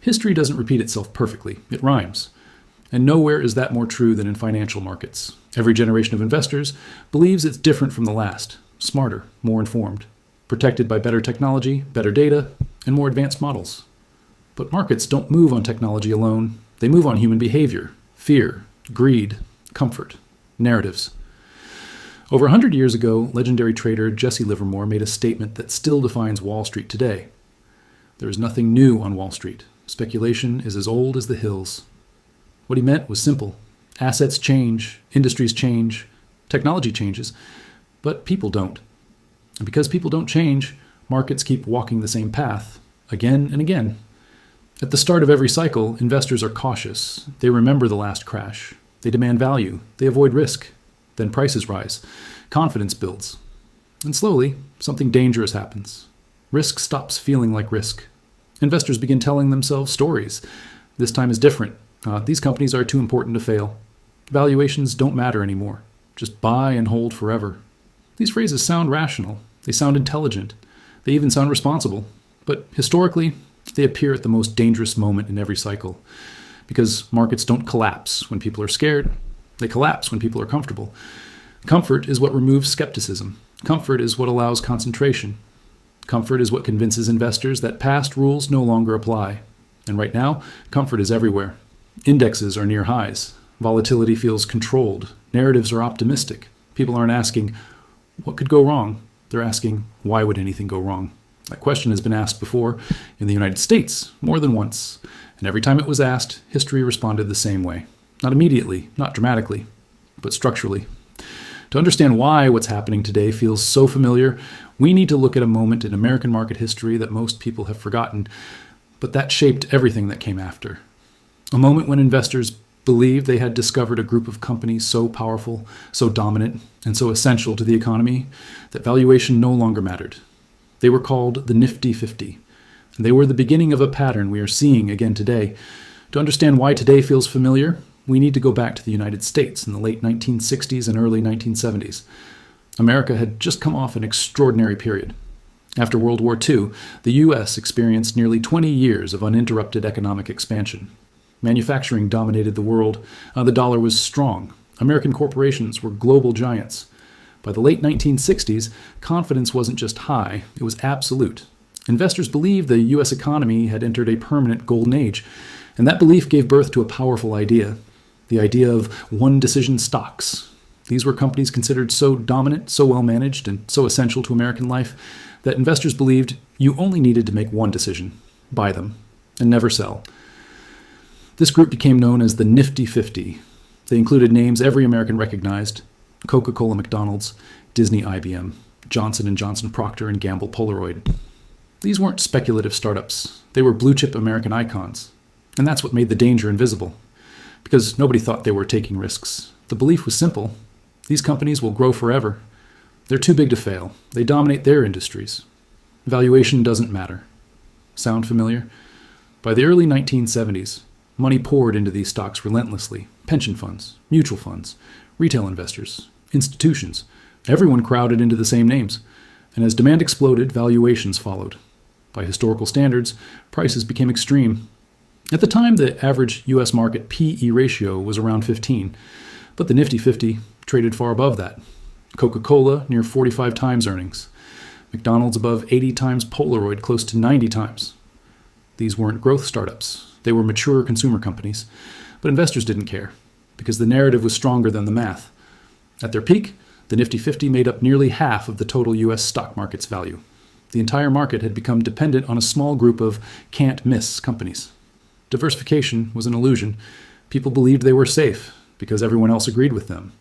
History doesn't repeat itself perfectly, it rhymes. And nowhere is that more true than in financial markets. Every generation of investors believes it's different from the last, smarter, more informed, protected by better technology, better data, and more advanced models. But markets don't move on technology alone. They move on human behavior, fear, greed, comfort, narratives. Over 100 years ago, legendary trader Jesse Livermore made a statement that still defines Wall Street today. There is nothing new on Wall Street. Speculation is as old as the hills. What he meant was simple. Assets change, industries change, technology changes, but people don't. And because people don't change, markets keep walking the same path, again and again. At the start of every cycle, investors are cautious. They remember the last crash. They demand value. They avoid risk. Then prices rise. Confidence builds. And slowly, something dangerous happens. Risk stops feeling like risk. Investors begin telling themselves stories. This time is different. These companies are too important to fail. Valuations don't matter anymore. Just buy and hold forever. These phrases sound rational. They sound intelligent. They even sound responsible. But historically, they appear at the most dangerous moment in every cycle. Because markets don't collapse when people are scared. They collapse when people are comfortable. Comfort is what removes skepticism. Comfort is what allows concentration. Comfort is what convinces investors that past rules no longer apply. And right now, comfort is everywhere. Indexes are near highs. Volatility feels controlled. Narratives are optimistic. People aren't asking, what could go wrong? They're asking, why would anything go wrong? That question has been asked before in the United States more than once. And every time it was asked, history responded the same way. Not immediately, not dramatically, but structurally. To understand why what's happening today feels so familiar, we need to look at a moment in American market history that most people have forgotten, but that shaped everything that came after. A moment when investors believed they had discovered a group of companies so powerful, so dominant, and so essential to the economy that valuation no longer mattered. They were called the Nifty 50, and they were the beginning of a pattern we are seeing again today. To understand why today feels familiar, we need to go back to the United States in the late 1960s and early 1970s. America had just come off an extraordinary period. After World War II, the U.S. experienced nearly 20 years of uninterrupted economic expansion. Manufacturing dominated the world. The dollar was strong. American corporations were global giants. By the late 1960s, confidence wasn't just high, it was absolute. Investors believed the U.S. economy had entered a permanent golden age, and that belief gave birth to a powerful idea. The idea of one-decision stocks. These were companies considered so dominant, so well-managed, and so essential to American life that investors believed you only needed to make one decision, buy them, and never sell. This group became known as the Nifty 50. They included names every American recognized: Coca-Cola, McDonald's, Disney, IBM, Johnson & Johnson, Procter & Gamble, Polaroid. These weren't speculative startups. They were blue-chip American icons. And that's what made the danger invisible. Because nobody thought they were taking risks. The belief was simple. These companies will grow forever. They're too big to fail. They dominate their industries. Valuation doesn't matter. Sound familiar? By the early 1970s, money poured into these stocks relentlessly. Pension funds, mutual funds, retail investors, institutions. Everyone crowded into the same names. And as demand exploded, valuations followed. By historical standards, prices became extreme. At the time, the average U.S. market P/E ratio was around 15, but the Nifty 50 traded far above that. Coca-Cola near 45 times earnings. McDonald's above 80 times, Polaroid close to 90 times. These weren't growth startups. They were mature consumer companies. But investors didn't care, because the narrative was stronger than the math. At their peak, the Nifty 50 made up nearly half of the total U.S. stock market's value. The entire market had become dependent on a small group of can't-miss companies. Diversification was an illusion. People believed they were safe because everyone else agreed with them.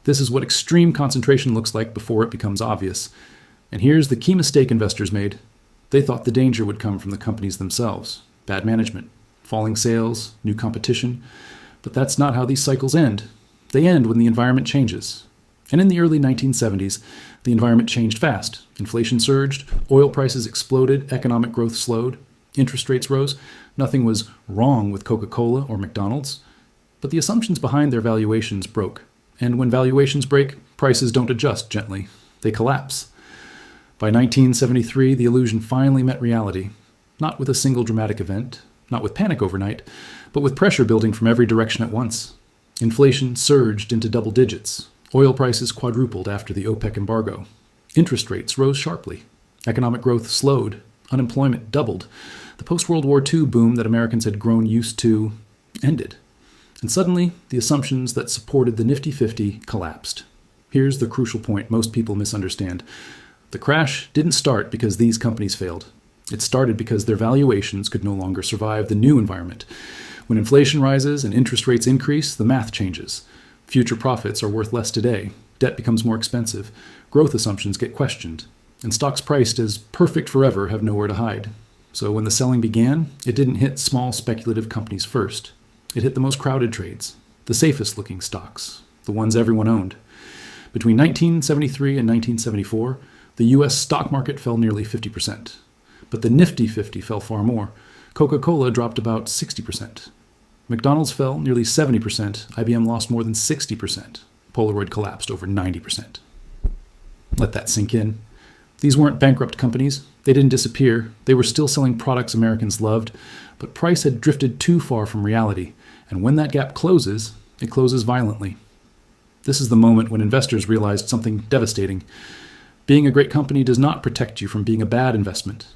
This is what extreme concentration looks like before it becomes obvious. And here's the key mistake investors made. They thought the danger would come from the companies themselves. Bad management, falling sales, new competition. But that's not how these cycles end. They end when the environment changes. And in the early 1970s, the environment changed fast. Inflation surged, oil prices exploded, economic growth slowed, interest rates rose. Nothing was wrong with Coca-Cola or McDonald's, but the assumptions behind their valuations broke. And when valuations break, prices don't adjust gently. They collapse. By 1973, the illusion finally met reality, not with a single dramatic event, not with panic overnight, but with pressure building from every direction at once. Inflation surged into double digits. Oil prices quadrupled after the OPEC embargo. Interest rates rose sharply. Economic growth slowed. Unemployment doubled. The post-World War II boom that Americans had grown used to ended. And suddenly, the assumptions that supported the Nifty 50 collapsed. Here's the crucial point most people misunderstand. The crash didn't start because these companies failed. It started because their valuations could no longer survive the new environment. When inflation rises and interest rates increase, the math changes. Future profits are worth less today. Debt becomes more expensive. Growth assumptions get questioned. And stocks priced as perfect forever have nowhere to hide. So when the selling began, it didn't hit small speculative companies first. It hit the most crowded trades, the safest looking stocks, the ones everyone owned. Between 1973 and 1974, the U.S. stock market fell nearly 50%. But the Nifty 50 fell far more. Coca-Cola dropped about 60%. McDonald's fell nearly 70%. IBM lost more than 60%. Polaroid collapsed over 90%. Let that sink in. These weren't bankrupt companies. They didn't disappear. They were still selling products Americans loved, but price had drifted too far from reality, and when that gap closes, it closes violently. This is the moment when investors realized something devastating. Being a great company does not protect you from being a bad investment.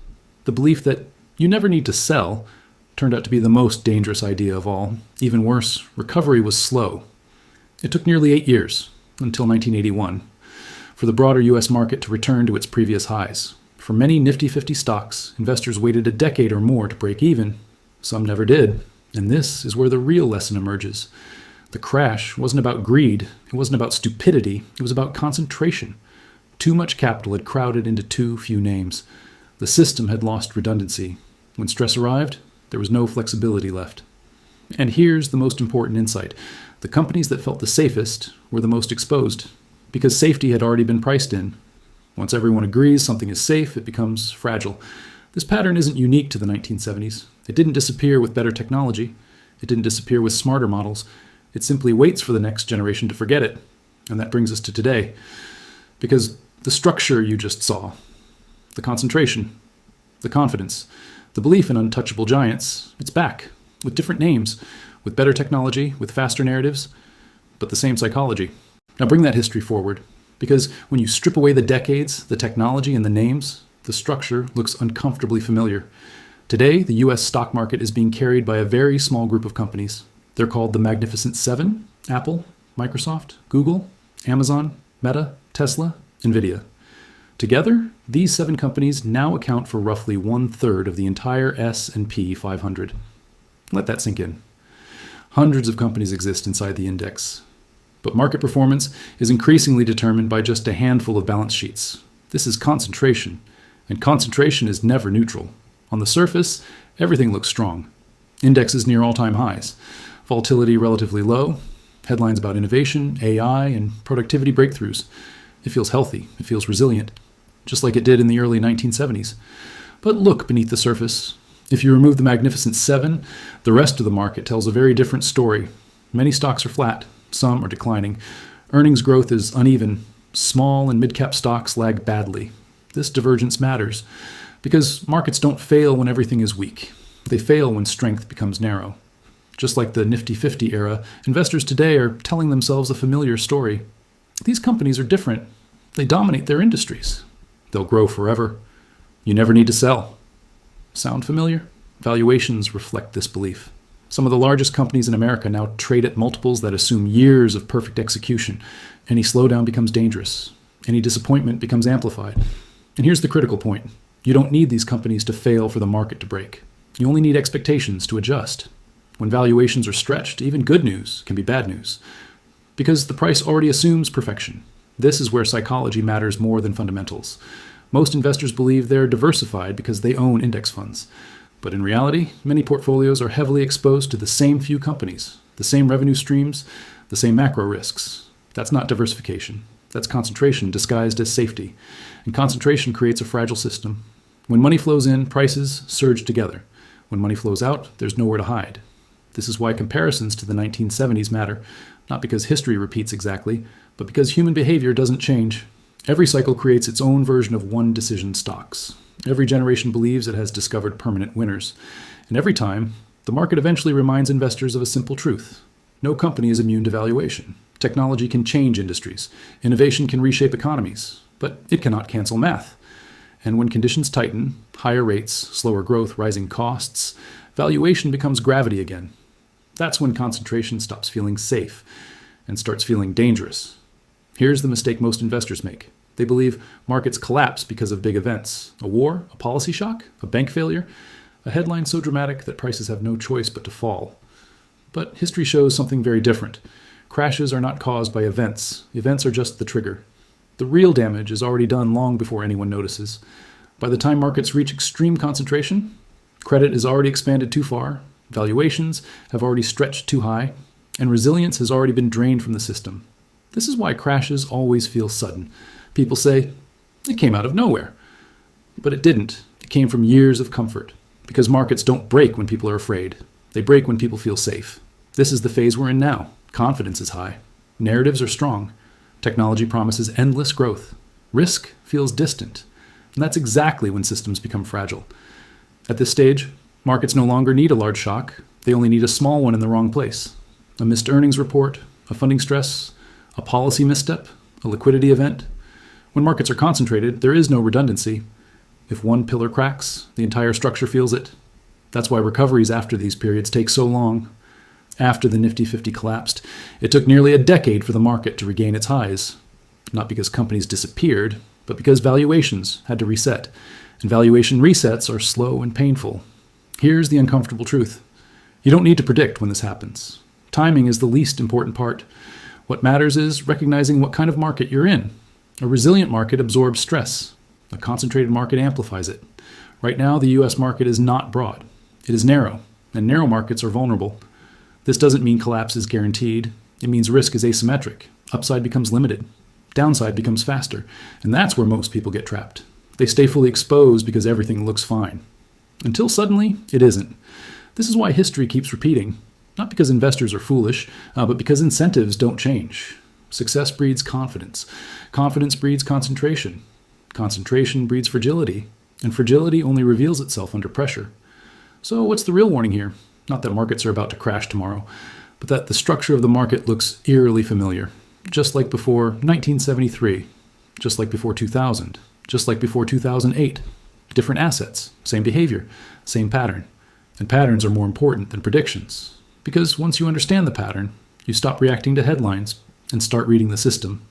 The belief that you never need to sell turned out to be the most dangerous idea of all. Even worse, recovery was slow. It took nearly 8 years, until 1981, for the broader U.S. market to return to its previous highs. For many Nifty 50 stocks, investors waited a decade or more to break even. Some never did. And this is where the real lesson emerges. The crash wasn't about greed. It wasn't about stupidity. It was about concentration. Too much capital had crowded into too few names. The system had lost redundancy. When stress arrived, there was no flexibility left. And here's the most important insight. The companies that felt the safest were the most exposed, because safety had already been priced in. Once everyone agrees something is safe, it becomes fragile. This pattern isn't unique to the 1970s. It didn't disappear with better technology. It didn't disappear with smarter models. It simply waits for the next generation to forget it. And that brings us to today. Because the structure you just saw, the concentration, the confidence, the belief in untouchable giants, it's back, with different names, with better technology, with faster narratives, but the same psychology. Now bring that history forward, because when you strip away the decades, the technology, and the names, the structure looks uncomfortably familiar. Today, the U.S. stock market is being carried by a very small group of companies. They're called the Magnificent Seven: Apple, Microsoft, Google, Amazon, Meta, Tesla, Nvidia. Together, these 7 companies now account for roughly 1/3 of the entire S&P 500. Let that sink in. Hundreds of companies exist inside the index. But market performance is increasingly determined by just a handful of balance sheets. This is concentration, and concentration is never neutral. On the surface, everything looks strong. Indexes near all-time highs, volatility relatively low, headlines about innovation, AI, and productivity breakthroughs. It feels healthy, it feels resilient, just like it did in the early 1970s. But look beneath the surface. If you remove the Magnificent Seven, the rest of the market tells a very different story. Many stocks are flat. Some are declining. Earnings growth is uneven. Small and mid-cap stocks lag badly. This divergence matters because markets don't fail when everything is weak. They fail when strength becomes narrow. Just like the Nifty 50 era, investors today are telling themselves a familiar story. These companies are different. They dominate their industries. They'll grow forever. You never need to sell. Sound familiar? Valuations reflect this belief. Some of the largest companies in America now trade at multiples that assume years of perfect execution. Any slowdown becomes dangerous. Any disappointment becomes amplified. And here's the critical point. You don't need these companies to fail for the market to break. You only need expectations to adjust. When valuations are stretched, even good news can be bad news, because the price already assumes perfection. This is where psychology matters more than fundamentals. Most investors believe they're diversified because they own index funds. But in reality, many portfolios are heavily exposed to the same few companies, the same revenue streams, the same macro risks. That's not diversification. That's concentration disguised as safety. And concentration creates a fragile system. When money flows in, prices surge together. When money flows out, there's nowhere to hide. This is why comparisons to the 1970s matter, not because history repeats exactly, but because human behavior doesn't change. Every cycle creates its own version of one-decision stocks. Every generation believes it has discovered permanent winners. And every time, the market eventually reminds investors of a simple truth. No company is immune to valuation. Technology can change industries. Innovation can reshape economies. But it cannot cancel math. And when conditions tighten, higher rates, slower growth, rising costs, valuation becomes gravity again. That's when concentration stops feeling safe and starts feeling dangerous. Here's the mistake most investors make. They believe markets collapse because of big events. A war, a policy shock, a bank failure, a headline so dramatic that prices have no choice but to fall. But history shows something very different. Crashes are not caused by events. Events are just the trigger. The real damage is already done long before anyone notices. By the time markets reach extreme concentration, credit has already expanded too far, valuations have already stretched too high, and resilience has already been drained from the system. This is why crashes always feel sudden. People say, it came out of nowhere. But it didn't. It came from years of comfort. Because markets don't break when people are afraid. They break when people feel safe. This is the phase we're in now. Confidence is high. Narratives are strong. Technology promises endless growth. Risk feels distant. And that's exactly when systems become fragile. At this stage, markets no longer need a large shock. They only need a small one in the wrong place. A missed earnings report, a funding stress, a policy misstep, a liquidity event. When markets are concentrated, there is no redundancy. If one pillar cracks, the entire structure feels it. That's why recoveries after these periods take so long. After the Nifty 50 collapsed, it took nearly a decade for the market to regain its highs. Not because companies disappeared, but because valuations had to reset. And valuation resets are slow and painful. Here's the uncomfortable truth. You don't need to predict when this happens. Timing is the least important part. What matters is recognizing what kind of market you're in. A resilient market absorbs stress. A concentrated market amplifies it. Right now, the U.S. market is not broad. It is narrow, and narrow markets are vulnerable. This doesn't mean collapse is guaranteed. It means risk is asymmetric. Upside becomes limited. Downside becomes faster. And that's where most people get trapped. They stay fully exposed because everything looks fine. Until suddenly, it isn't. This is why history keeps repeating. Not because investors are foolish, but because incentives don't change. Success breeds confidence. Confidence breeds concentration. Concentration breeds fragility. And fragility only reveals itself under pressure. So what's the real warning here? Not that markets are about to crash tomorrow, but that the structure of the market looks eerily familiar. Just like before 1973, just like before 2000, just like before 2008. Different assets, same behavior, same pattern. And patterns are more important than predictions. Because once you understand the pattern, you stop reacting to headlines and start reading the system.